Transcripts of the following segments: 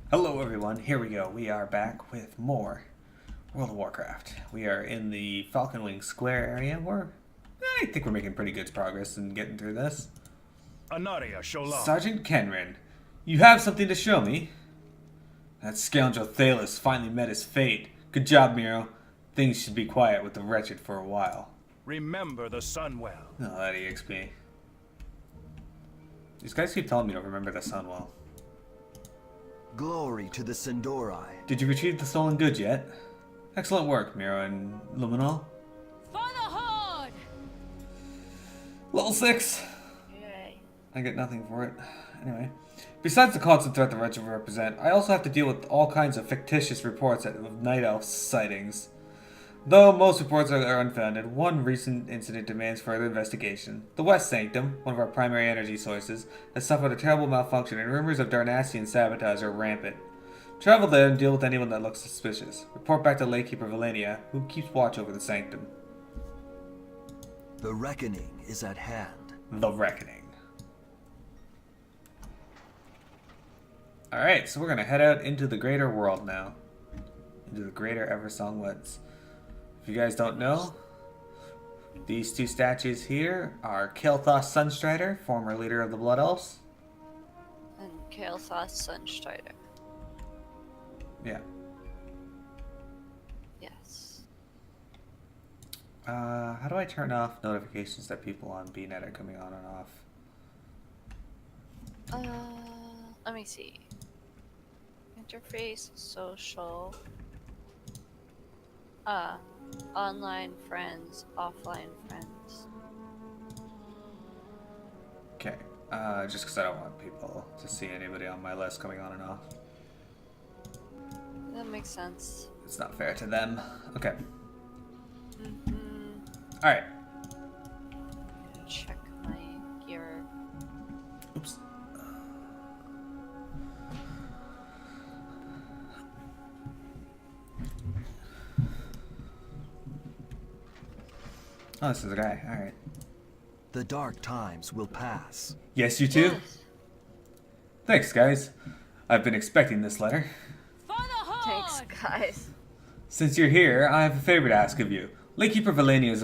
Hello everyone, here we go. We are back with more World of Warcraft. We are in the Falcon Wing Square area where I think we're making pretty good progress in getting through this. Anaria Shola. Sergeant Kenrin, you have something to show me? That scoundrel Thalos finally met his fate. Good job, Miro. Things should be quiet with the wretched for a while. Remember the sun well. Oh, that EXP. These guys keep telling me to remember the sun well. Glory to the Sindori. Did you retrieve the stolen goods yet? Excellent work, Miro and Luminol. For the Horde! Level 6! Yay. I get nothing for it. Anyway. Besides the constant threat the wretched represent, I also have to deal with all kinds of fictitious reports of night elf sightings. Though most reports are unfounded, one recent incident demands further investigation. The West Sanctum, one of our primary energy sources, has suffered a terrible malfunction and rumors of Darnassian sabotage are rampant. Travel there and deal with anyone that looks suspicious. Report back to Lakekeeper Valenia, who keeps watch over the Sanctum. The reckoning is at hand. The Reckoning. Alright, so we're going to head out into the greater world now. Into the greater Eversong Woods. If you guys don't know, these two statues here are Kael'thas Sunstrider, former leader of the Blood Elves. And Kael'thas Sunstrider. Yeah. Yes. How do I turn off notifications that people on BNet are coming on and off? Let me see. Interface, social. Online friends, offline friends. Okay. Just because I don't want people to see anybody on my list coming on and off. That makes sense. It's not fair to them. Okay. Mm-hmm. Alright. Check my gear. Oops. Oh, this is a guy. Alright. The dark times will pass. Yes, you too? Yes. Thanks, guys. I've been expecting this letter. For the Horde! Thanks, guys. Since you're here, I have a favor to ask of you. Lakekeeper Valenia's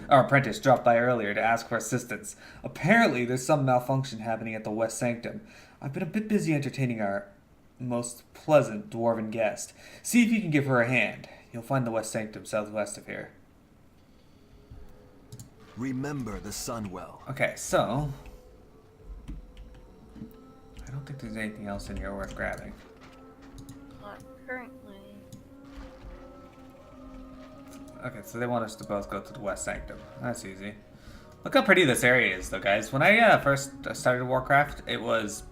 apprentice dropped by earlier to ask for assistance. Apparently, there's some malfunction happening at the West Sanctum. I've been a bit busy entertaining our most pleasant dwarven guest. See if you can give her a hand. You'll find the West Sanctum southwest of here. Remember the sun well. Okay, so I don't think there's anything else in here worth grabbing. Not currently. Okay, so they want us to both go to the West Sanctum. That's easy. Look how pretty this area is, though, guys. When I first started Warcraft, it was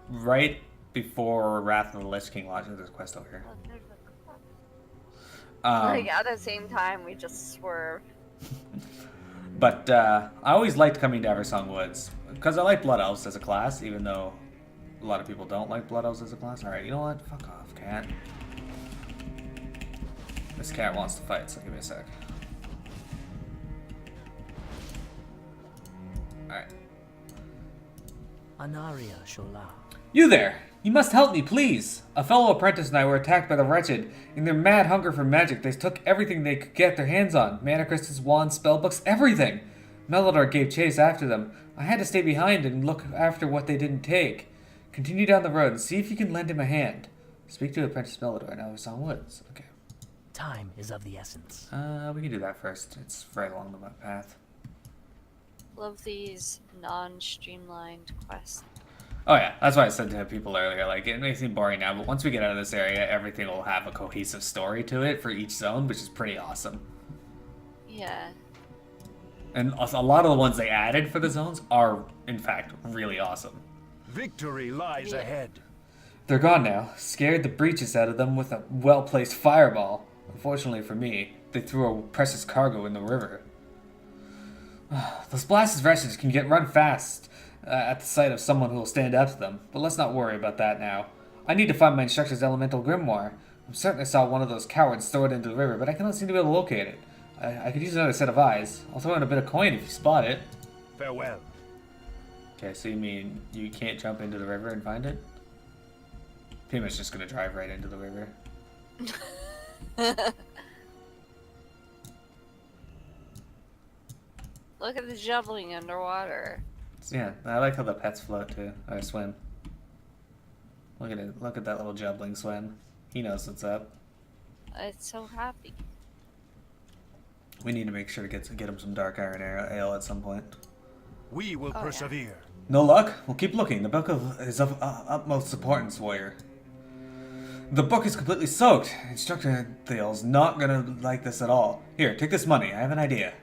right before Wrath of the Lich King launched. There's a quest over here. Oh, there's a Like at the same time, we just swerved. But I always liked coming to Eversong Woods because I like Blood Elves as a class, even though a lot of people don't like Blood Elves as a class. Alright, you know what? Fuck off, cat. This cat wants to fight, so give me a sec. Alright. Anaria Shola. You there! You must help me, please! A fellow apprentice and I were attacked by the wretched. In their mad hunger for magic, they took everything they could get their hands on. Mana crystals, wands, spellbooks, everything! Melodor gave chase after them. I had to stay behind and look after what they didn't take. Continue down the road and see if you can lend him a hand. Speak to Apprentice Melodor in Eversong Woods. Okay. Time is of the essence. We can do that first. It's right along the path. Love these non-streamlined quests. Oh yeah, that's why I said to people earlier, like, it may seem boring now, but once we get out of this area, everything will have a cohesive story to it for each zone, which is pretty awesome. Yeah. And a lot of the ones they added for the zones are, in fact, really awesome. Victory lies Yeah. ahead. They're gone now. Scared the breeches out of them with a well-placed fireball. Unfortunately for me, they threw a precious cargo in the river. Those blasted wretches can run fast at the sight of someone who will stand up to them, but let's not worry about that now. I need to find my instructor's elemental grimoire. I'm certain I saw one of those cowards throw it into the river, but I cannot seem to be able to locate it. I could use another set of eyes. I'll throw in a bit of coin if you spot it. Farewell. Okay, so you mean you can't jump into the river and find it? Pretty much just gonna drive right into the river. Look at the juggling underwater. So, yeah, I like how the pets float too, or swim. Look at it. Look at that little jubbling swim. He knows what's up. It's so happy. We need to make sure to get him some dark iron ale at some point. We will Oh, yeah. persevere. No luck? We'll keep looking. The book is of utmost importance, warrior. The book is completely soaked. Instructor Theo's not gonna like this at all. Here, take this money. I have an idea.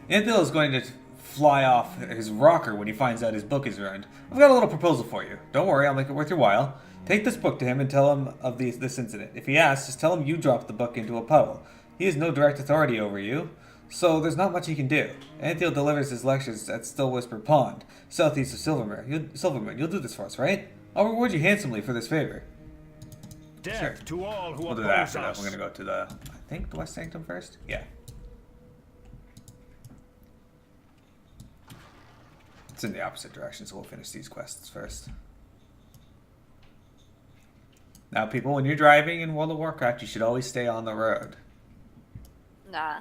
Anthil is going to fly off his rocker when he finds out his book is ruined. I've got a little proposal for you. Don't worry, I'll make it worth your while. Take this book to him and tell him of this incident. If he asks, just tell him you dropped the book into a puddle. He has no direct authority over you, so there's not much he can do. Anthil delivers his lectures at Still Whisper Pond, southeast of Silvermoon. You'll do this for us, right? I'll reward you handsomely for this favor. Death Sure. to all who We'll do that oppose after that. us. We're gonna go to the, I think, the West Sanctum first? Yeah. It's in the opposite direction, so we'll finish these quests first. Now, people, when you're driving in World of Warcraft, you should always stay on the road. Nah.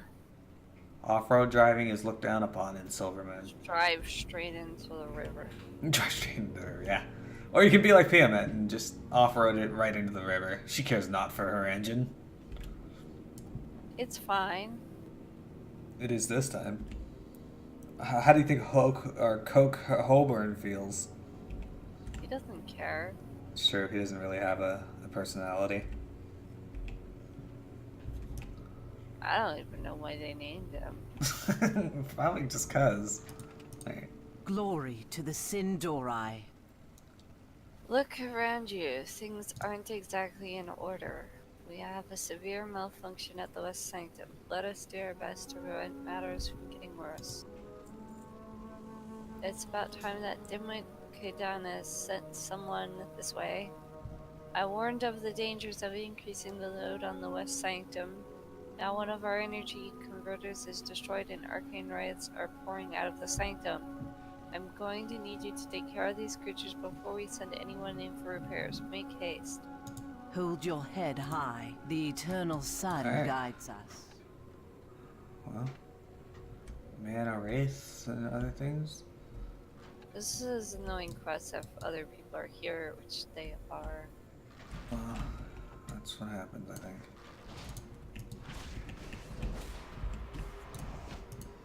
Off-road driving is looked down upon in Silvermoon. Drive straight into the river. Drive straight into the river, yeah. Or you can be like Piamet and just off-road it right into the river. She cares not for her engine. It's fine. It is this time. How do you think Coke Holborn feels? He doesn't care. It's true, he doesn't really have a personality. I don't even know why they named him. Probably just cuz. Right. Glory to the Sindorai. Look around you. Things aren't exactly in order. We have a severe malfunction at the West Sanctum. Let us do our best to prevent matters from getting worse. It's about time that Dimwit Kedana sent someone this way. I warned of the dangers of increasing the load on the West Sanctum. Now one of our energy converters is destroyed and arcane riots are pouring out of the sanctum. I'm going to need you to take care of these creatures before we send anyone in for repairs. Make haste. Hold your head high. The eternal sun Alright. guides us. Well, mana wraiths and other things. This is annoying quest if other people are here, which they are. Well, that's what happens, I think.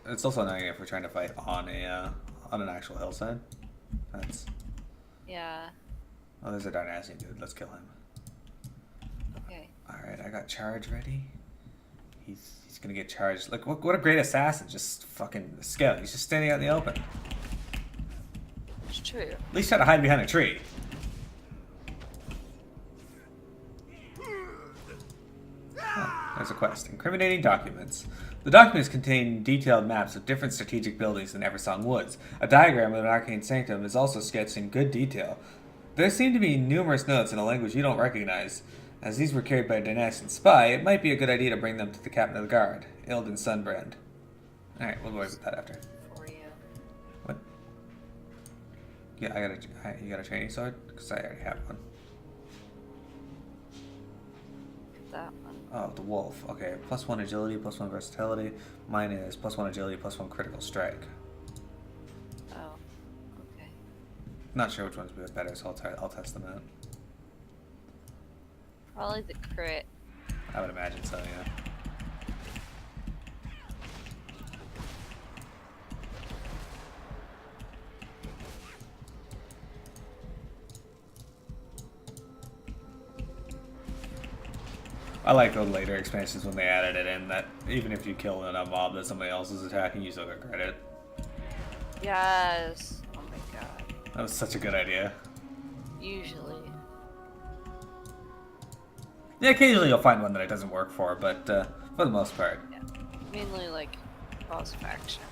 It's also annoying if we're trying to fight on an actual hillside. That's. Yeah. Oh, there's a Darnassian dude. Let's kill him. Okay. All right, I got charge ready. He's gonna get charged. Look, what a great assassin! Just fucking scout. He's just standing out in the open. It's true. At least try to hide behind a tree. Oh, there's a quest. Incriminating documents. The documents contain detailed maps of different strategic buildings in Eversong Woods. A diagram of an arcane sanctum is also sketched in good detail. There seem to be numerous notes in a language you don't recognize. As these were carried by a Dynastic spy, it might be a good idea to bring them to the captain of the guard, Ilden Sunbrand. Alright, we'll worry about that after. For you. What? Yeah, you got a training sword? Because I already have one. That one. Oh, the wolf. Okay, +1 agility, +1 versatility. Mine is +1 agility, +1 critical strike. Oh. Okay. Not sure which one's better, so I'll test them out. Probably the crit. I would imagine so, yeah. I like the later expansions when they added it in, that even if you kill a mob that somebody else is attacking, you still get credit. Yes. Oh my god. That was such a good idea. Usually. Yeah, occasionally you'll find one that it doesn't work for, but for the most part. Yeah. Mainly like cross faction.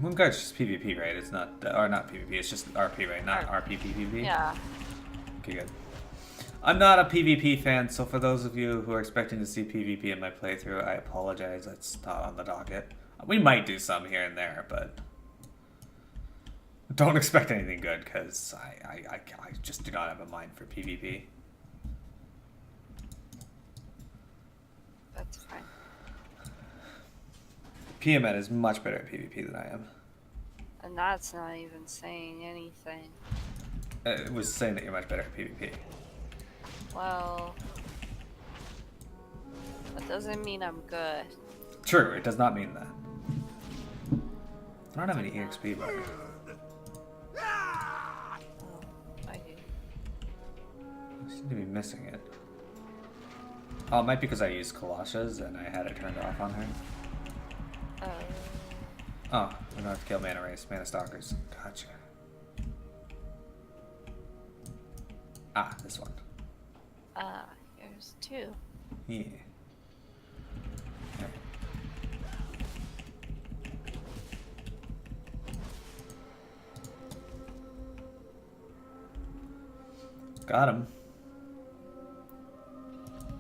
Moonguard's just PvP, right? It's not, or not PvP, it's just RP, right? Not RP-PvP? Yeah. Okay, good. I'm not a PvP fan, so for those of you who are expecting to see PvP in my playthrough, I apologize, that's not on the docket. We might do some here and there, but don't expect anything good, because I just do not have a mind for PvP. That's fine. PMN is much better at PvP than I am. And that's not even saying anything. It was saying that you're much better at PvP. Well, that doesn't mean I'm good. True, it does not mean that. I don't have any EXP bar. Oh, I do. I seem to be missing it. Oh, it might be because I used Colossus and I had it turned off on her. Oh, I don't have to kill Mana Race, Mana Stalkers. Gotcha. Ah, this one. Here's 2. Yeah. Got him.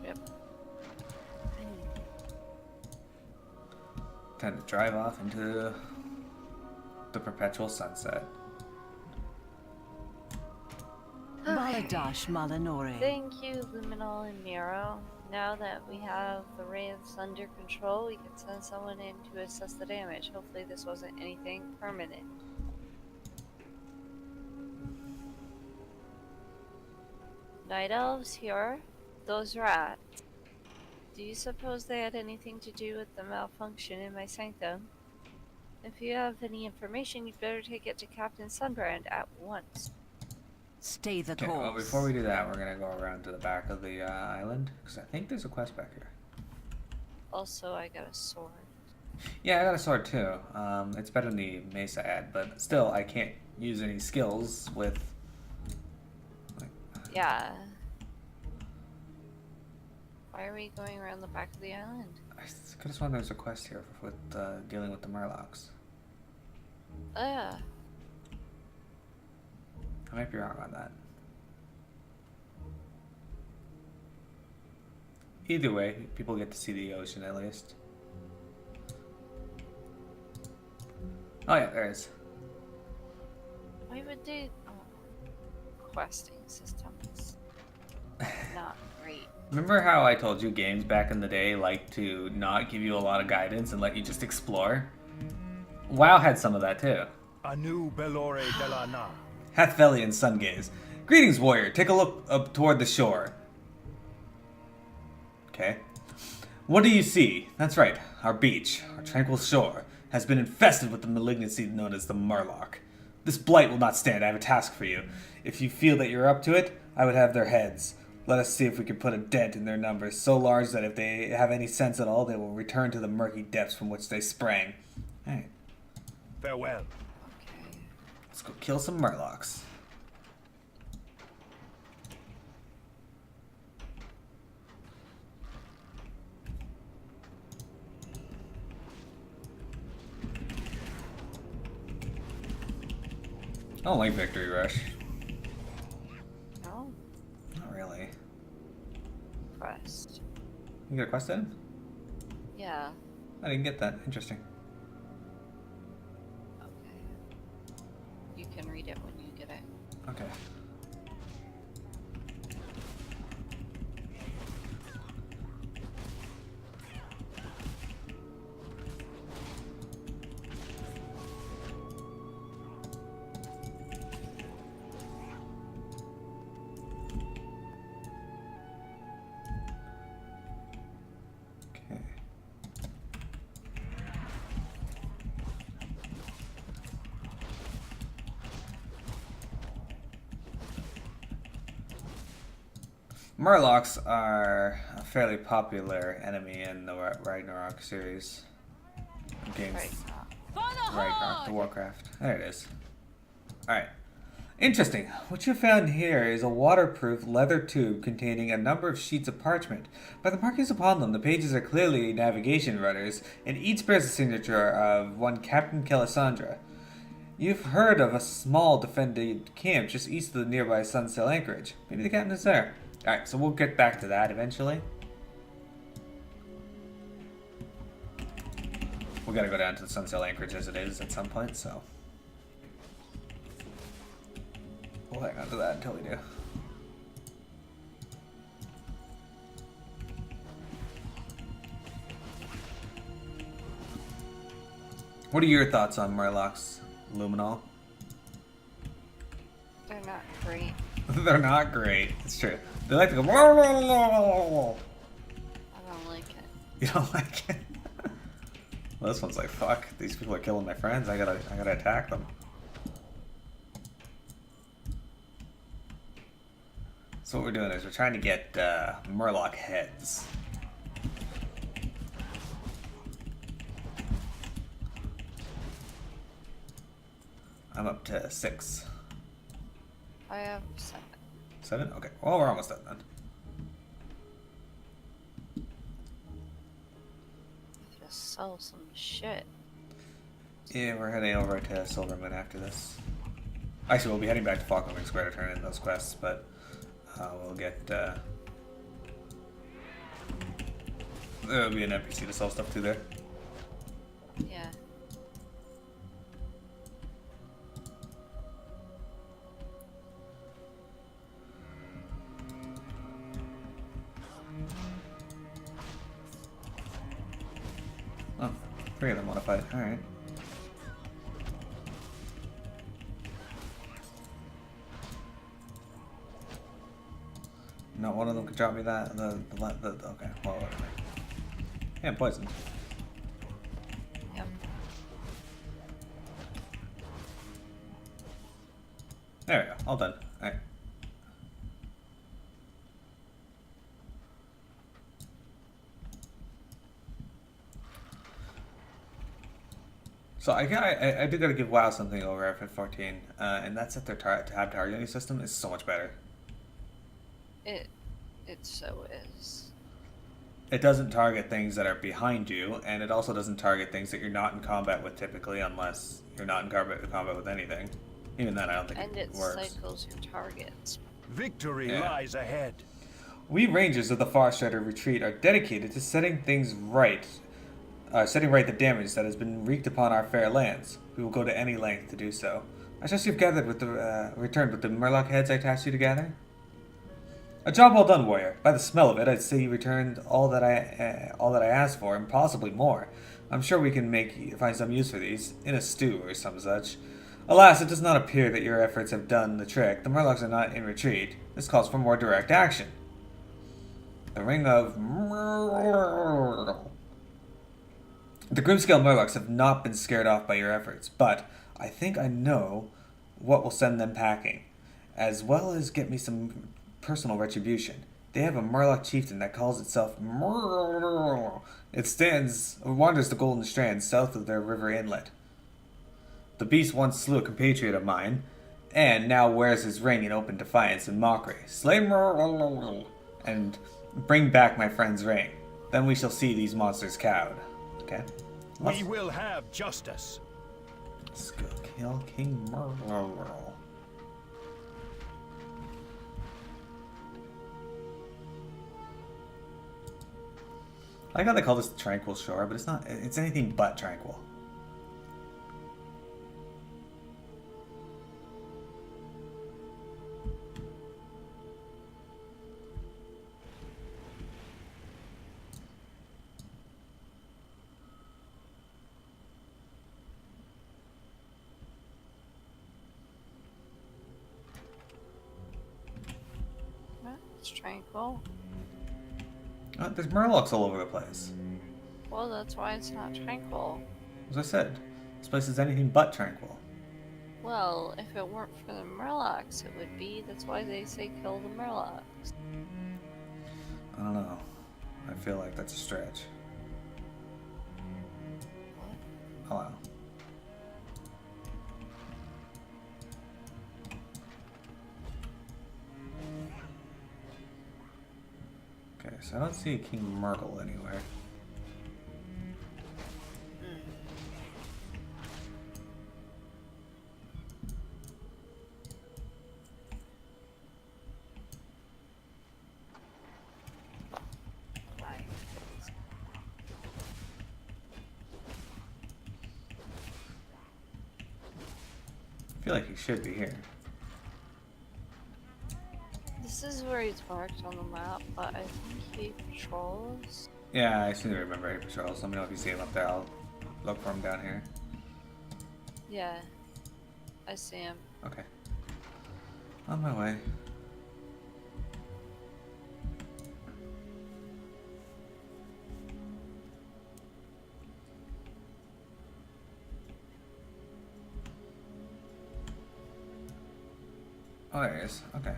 Yep. Time to drive off into the perpetual sunset. Baladash Malanore. Thank you, Luminol and Miro. Now that we have the wraiths under control, we can send someone in to assess the damage. Hopefully this wasn't anything permanent. Night elves here. Those rats. Do you suppose they had anything to do with the malfunction in my sanctum? If you have any information, you'd better take it to Captain Sunbrand at once. Stay the Okay, course. well, before we do that, we're gonna go around to the back of the island, because I think there's a quest back here. Also, I got a sword. Yeah, I got a sword too. It's better than the Mesa ad, but still, I can't use any skills with... Yeah. Why are we going around the back of the island? I could have sworn there's a quest here with dealing with the murlocs. Yeah. I might be wrong on that. Either way, people get to see the ocean at least. Oh yeah, there is. Why would they... Oh. Questing system is not great. Remember how I told you games back in the day like to not give you a lot of guidance and let you just explore? WoW had some of that too. Anu Belore de la Na. Hathvelian Sungaze. Greetings, warrior. Take a look up toward the shore. Okay. What do you see? That's right. Our beach, our tranquil shore, has been infested with the malignancy known as the Murloc. This blight will not stand. I have a task for you. If you feel that you're up to it, I would have their heads. Let us see if we can put a dent in their numbers so large that if they have any sense at all, they will return to the murky depths from which they sprang. Alright. Farewell. Okay. Let's go kill some Murlocs. I don't like Victory Rush. No. Not really. Quest. You get a quest in? Yeah. I didn't get that. Interesting. Okay. You can read it when you get it. Okay. Okay. Murlocs are a fairly popular enemy in the Ragnarok series. Games. Ragnarok, the Warcraft. There it is. Alright. Interesting. What you found here is a waterproof leather tube containing a number of sheets of parchment. By the markings upon them, the pages are clearly navigation runners, and each bears the signature of one Captain Kelisandra. You've heard of a small defended camp just east of the nearby Sunsail anchorage. Maybe the captain is there. Alright, so we'll get back to that eventually. We gotta go down to the Sunsail anchorage as it is at some point, so... hang on to that until we do. What are your thoughts on murlocs, Luminol? They're not great. They're not great. It's true. They like to go. I don't like it. You don't like it? Well, this one's like, fuck. These people are killing my friends. I gotta attack them. So what we're doing is we're trying to get murloc heads. I'm up to 6. I have 7. 7? Okay. Well, we're almost done then. Just sell some shit. Yeah, we're heading over to Silvermoon after this. Actually, we'll be heading back to Falconwing Square to turn in those quests, but we'll get... there'll be an NPC to sell stuff to there. Yeah. Oh, 3 of them want to fight. Alright. Not one of them could drop me that. Okay, well, whatever. Yeah, I'm poisoned. Yep. There we go. All done. Alright. So I do gotta give WoW something over FF14, and that's that their tab targeting system is so much better. It so is. It doesn't target things that are behind you, and it also doesn't target things that you're not in combat with typically, unless you're not in combat with anything. Even then, I don't think And it it works. cycles your targets. Victory Yeah. lies ahead. We Rangers of the Far Strider Retreat are dedicated to setting things right. Setting right the damage that has been wreaked upon our fair lands. We will go to any length to do so. I trust you've returned with the murloc heads I tasked you to gather. A job well done, warrior. By the smell of it, I'd say you returned all that I asked for, and possibly more. I'm sure we can find some use for these, in a stew or some such. Alas, it does not appear that your efforts have done the trick. The murlocs are not in retreat. This calls for more direct action. The Ring of... The Grimscale Murlocs have not been scared off by your efforts, but I think I know what will send them packing, as well as get me some personal retribution. They have a Murloc chieftain that calls itself Murl. It wanders the Golden Strand south of their river inlet. The beast once slew a compatriot of mine, and now wears his ring in open defiance and mockery. Slay Murl and bring back my friend's ring. Then we shall see these monsters cowed. Okay. We will have justice. Let's go kill King Murl. I like how they call this the Tranquil Shore, but it's not. It's anything but tranquil. It's tranquil. There's murlocs all over the place. Well, that's why it's not tranquil. As I said, this place is anything but tranquil. Well, if it weren't for the murlocs, it would be. That's why they say kill the murlocs. I don't know. I feel like that's a stretch. Oh wow. Okay, so I don't see King Myrtle anywhere. I feel like he should be here. This is where he's marked on the map, but I think he patrols. Yeah, I seem to remember he patrols. Let me know if you see him up there. I'll look for him down here. Yeah, I see him. Okay. On my way. Oh, there he is. Okay.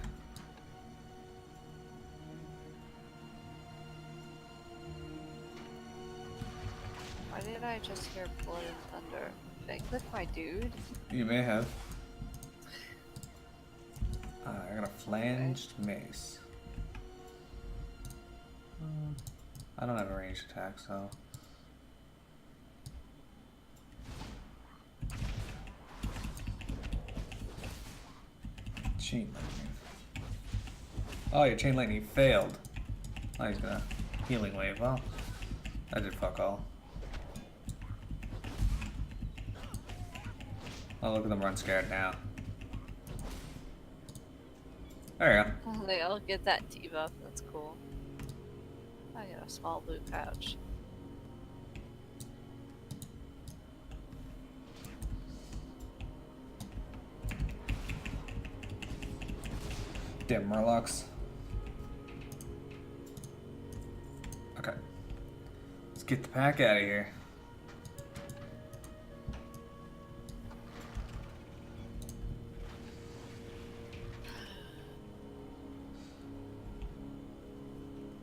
Why did I just hear blood and thunder? Did I click my dude? You may have. I got a flanged mace. I don't have a ranged attack, so. Chain lightning. Oh, your chain lightning failed. Oh, he's gonna healing wave. Well, I did fuck all. Oh, look at them run scared now. There you go. Oh, they all get that debuff. That's cool. I got a small blue pouch. Damn murlocs. Okay. Let's get the pack out of here.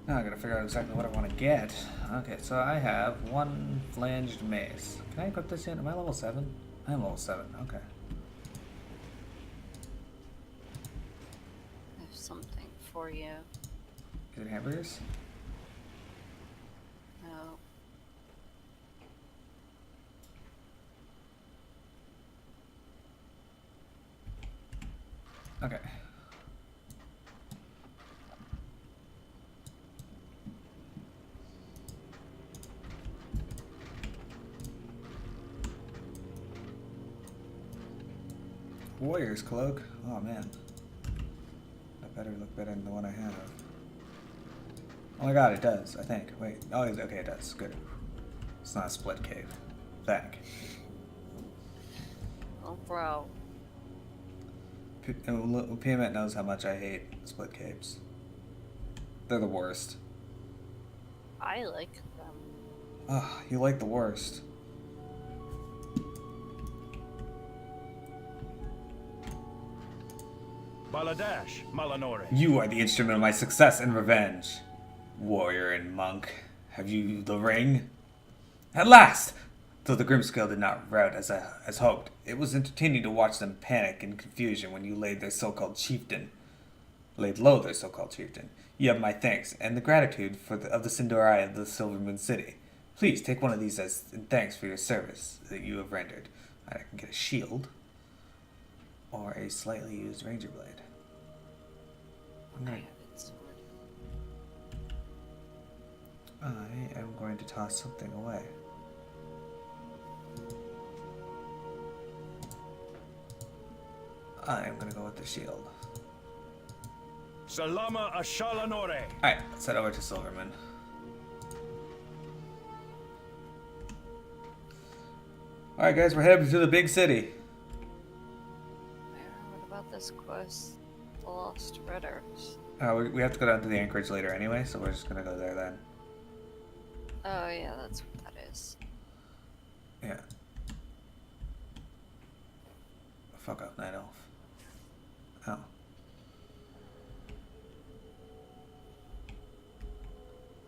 Now I gotta figure out exactly what I want to get. Okay, so I have one flanged mace. Can I equip this in? Am I level 7? I'm level 7, okay. I have something for you. Is it hamburgers? No. Okay. Warrior's cloak. Oh man. That better look better than the one I have. Oh my god, it does, I think. Wait. Oh, okay, it does. Good. It's not a split cave. Thank. Oh, bro. Piamet knows how much I hate split capes. They're the worst. I like them. Ah, you like the worst. Baladash, Malanore. You are the instrument of my success and revenge. Warrior and monk, have you the ring? At last! Though the Grimscale did not rout as hoped, it was entertaining to watch them panic in confusion when you laid low their so-called chieftain. You have my thanks and the gratitude of the Sindorai of the Silver Moon City. Please take one of these as in thanks for your service that you have rendered. I can get a shield or a slightly used ranger blade. I have it sword. I am going to toss something away. I am going to go with the shield. Salama Ashalanore. Alright, let's head over to Silverman. Alright guys, we're headed to the big city. What about this quest? The Lost Ridders. We have to go down to the Anchorage later anyway, so we're just going to go there then. Oh yeah, that's what that is. Yeah. Fuck off, Night Elf. Oh.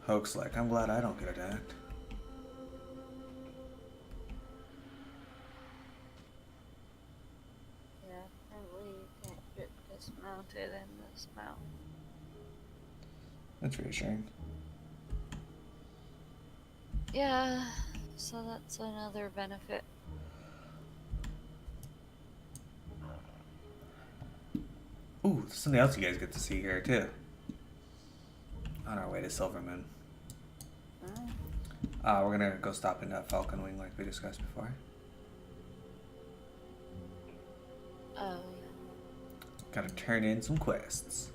Hoax like, I'm glad I don't get attacked. Yeah, apparently you can't get dismounted in this mount. That's reassuring. Yeah, so that's another benefit. Ooh, there's something else you guys get to see here too. On our way to Silverman. We're gonna go stop in Falcon Wing like we discussed before. Oh, Gotta turn in some quests.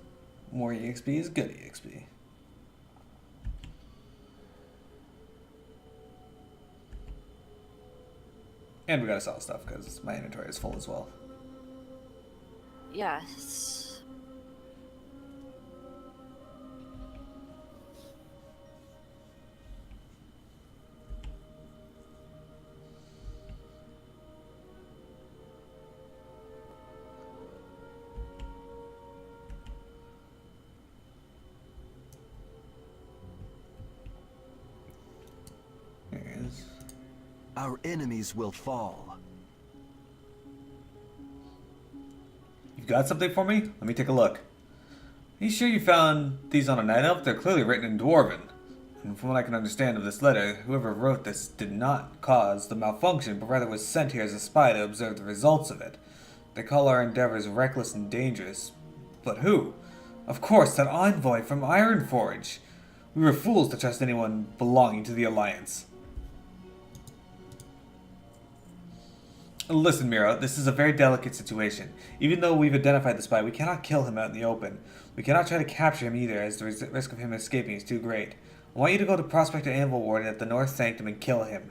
More EXP is good EXP. And we gotta sell stuff because my inventory is full as well. Yes. There it is. Our enemies will fall. You've got something for me? Let me take a look. Are you sure you found these on a night elf? They're clearly written in Dwarven. And from what I can understand of this letter, whoever wrote this did not cause the malfunction, but rather was sent here as a spy to observe the results of it. They call our endeavors reckless and dangerous. But who? Of course, that envoy from Ironforge. We were fools to trust anyone belonging to the Alliance. Listen, Miro, this is a very delicate situation. Even though we've identified the spy, we cannot kill him out in the open. We cannot try to capture him either, as the risk of him escaping is too great. I want you to go to Prospect and Anvil Warden at the North Sanctum and kill him.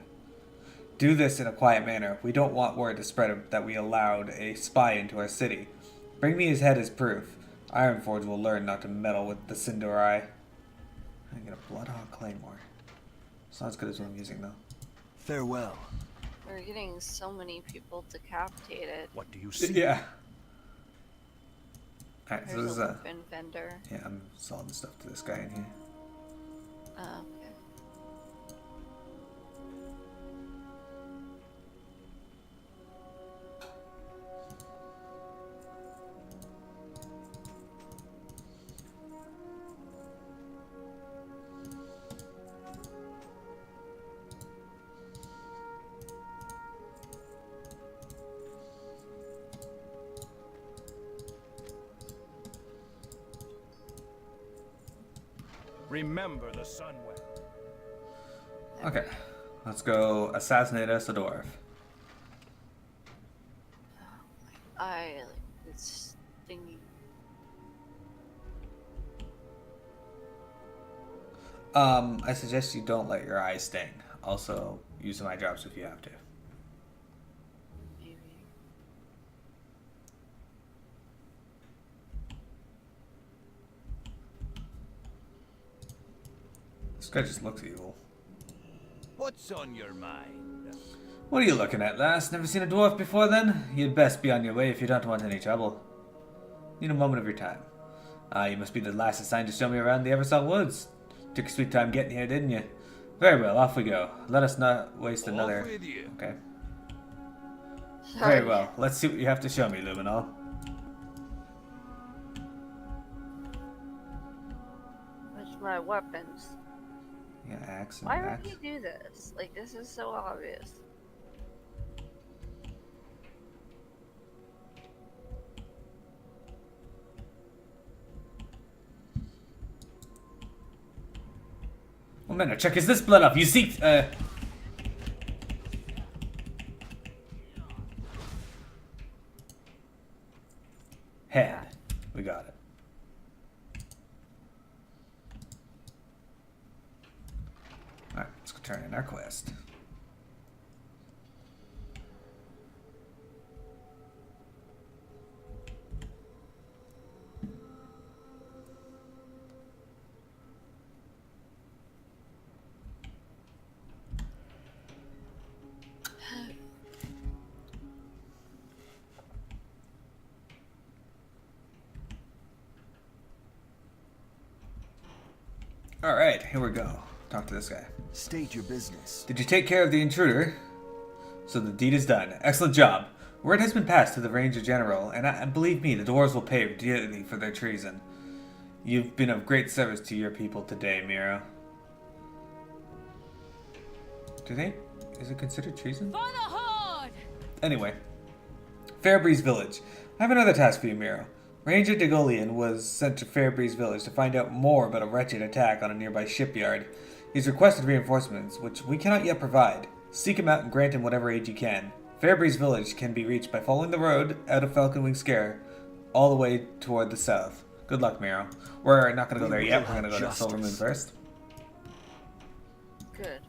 Do this in a quiet manner. We don't want word to spread that we allowed a spy into our city. Bring me his head as proof. Ironforge will learn not to meddle with the Sindorai. I get a Bloodhawk Claymore. It's not as good as what I'm using, though. Farewell. We're getting so many people decapitated. What do you see? Yeah. Alright, so There's this is a a... weapon vendor. Yeah, I'm selling stuff to this guy in here. Oh, okay. Remember the Sunwell. Okay, let's go assassinate us a dwarf. I like this thingy. I suggest you don't let your eyes sting. Also, use some eye drops if you have to. Maybe. This guy just looks evil. What's on your mind? What are you looking at, lass? Never seen a dwarf before then? You'd best be on your way if you don't want any trouble. Need a moment of your time. You must be the lass assigned to show me around the Eversong Woods. Took a sweet time getting here, didn't you? Very well, off we go. Let us not waste another... Off with you. Okay. Sorry. Very well. Let's see what you have to show me, Luminol. Where's my weapons? Yeah, axe and Why would axe. he do this? Like, this is so obvious. One minute, check, is this blood up? You see, head. We got it. Alright, let's go turn in our quest. Alright, here we go. Talk to this guy. State your business. Did you take care of the intruder? So the deed is done. Excellent job. Word has been passed to the Ranger General, and believe me, the dwarves will pay dearly for their treason. You've been of great service to your people today, Miro. Is it considered treason? For the Horde! Anyway. Fairbreeze Village. I have another task for you, Miro. Ranger Degolian was sent to Fairbreeze Village to find out more about a wretched attack on a nearby shipyard. He's requested reinforcements, which we cannot yet provide. Seek him out and grant him whatever aid you can. Fairbreeze Village can be reached by following the road out of Falconwing Scare all the way toward the south. Good luck, Miro. We're not gonna go We there will yet. We're have gonna go to justice. Silver Moon first. Good.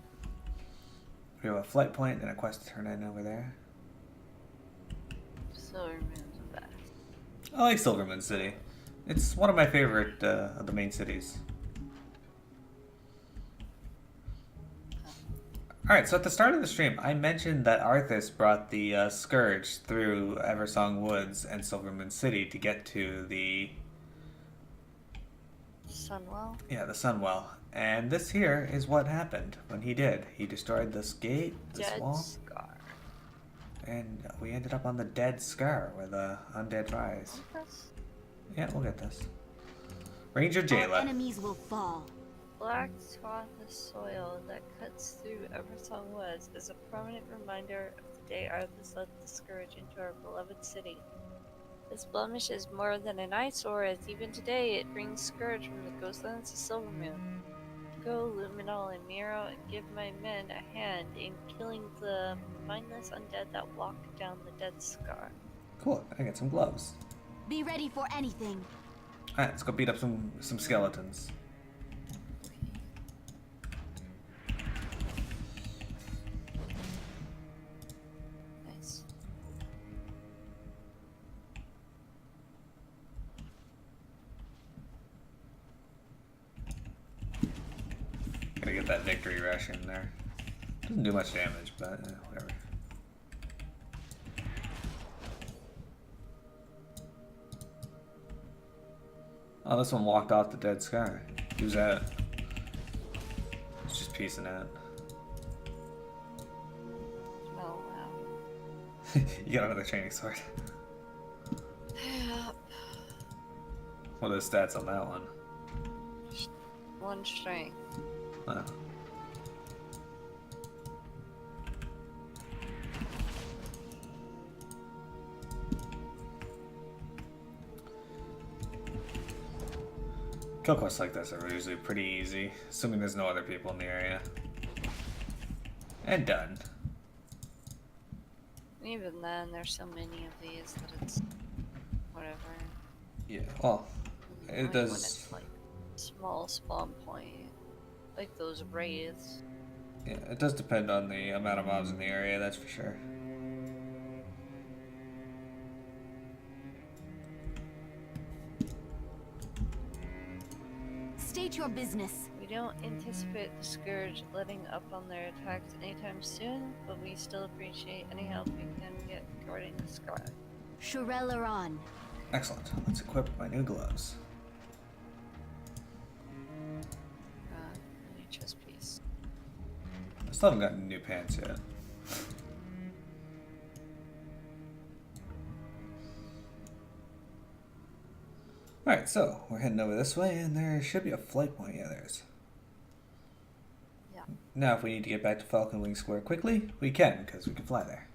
We have a flight point and a quest to turn in over there. Silver Moon's the best. I like Silver Moon City. It's one of my favorite of the main cities. Alright, so at the start of the stream, I mentioned that Arthas brought the Scourge through Eversong Woods and Silver Moon City to get to the... Sunwell? Yeah, the Sunwell. And this here is what happened when he did. He destroyed this gate, this Dead wall, Scar. and we ended up on the Dead Scar where the undead rise. Yes. Yeah, we'll get this. Ranger Our Jayla. enemies will fall. Black swath of soil that cuts through Eversong Woods is a permanent reminder of the day Arthas led the Scourge into our beloved city. This blemish is more than an eyesore, as even today it brings Scourge from the Ghostlands to Silver Moon. Go, Luminol and Miro, and give my men a hand in killing the mindless undead that walk down the Dead Scar. Cool, I get some gloves. Be ready for anything. Alright, let's go beat up some skeletons. Nice. Gotta get that victory rush in there. Doesn't do much damage, but whatever. Oh, this one walked off the Dead Scar. Who's that? It's just piecing out. Oh, wow. You got another training sword. Yep. What are the stats on that one? 1 strength. Oh. Kill quests like this are usually pretty easy, assuming there's no other people in the area. And done. Even then, there's so many of these that it's whatever. Yeah, well, Only it when does. it's like small spawn point, like those wraiths. Yeah, it does depend on the amount of mobs in the area, that's for sure. State your business. We don't anticipate the Scourge letting up on their attacks anytime soon, but we still appreciate any help we can get guarding the Scar. Shirel are on. Excellent. Let's equip my new gloves. Any chest piece. I still haven't gotten new pants yet. Alright, so we're heading over this way, and there should be a flight point. Yeah, there is. Yeah. Now, if we need to get back to Falcon Wing Square quickly, we can, because we can fly there.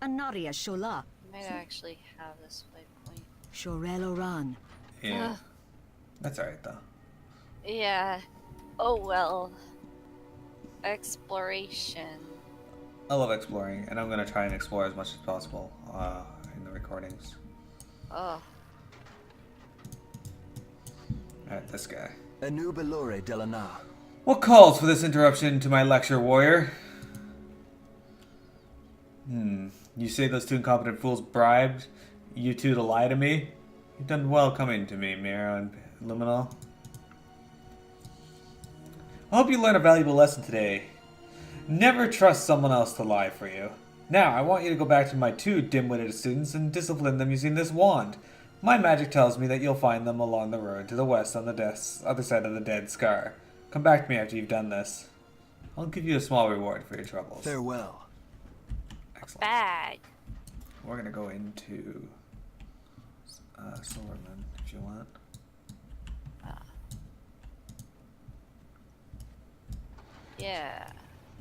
Anaria Shola. Might actually have this flight point. Shorel Oran. Yeah. That's alright, though. Yeah. Oh well. Exploration. I love exploring, and I'm going to try and explore as much as possible in the recordings. Oh. Alright, this guy. Anubelore Delana. What calls for this interruption to my lecture, warrior? You say those two incompetent fools bribed you two to lie to me? You've done well coming to me, Miro and Luminol. I hope you learn a valuable lesson today. Never trust someone else to lie for you. Now, I want you to go back to my 2 dim-witted students and discipline them using this wand. My magic tells me that you'll find them along the road to the west on the other side of the Dead Scar. Come back to me after you've done this. I'll give you a small reward for your troubles. Farewell. Excellent. Bag. We're gonna go into Silverman if you want. Yeah.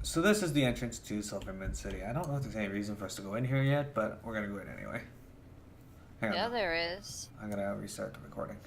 So this is the entrance to Silverman City. I don't know if there's any reason for us to go in here yet, but we're gonna go in anyway. Hang on. Yeah, there is. I'm gonna restart the recording.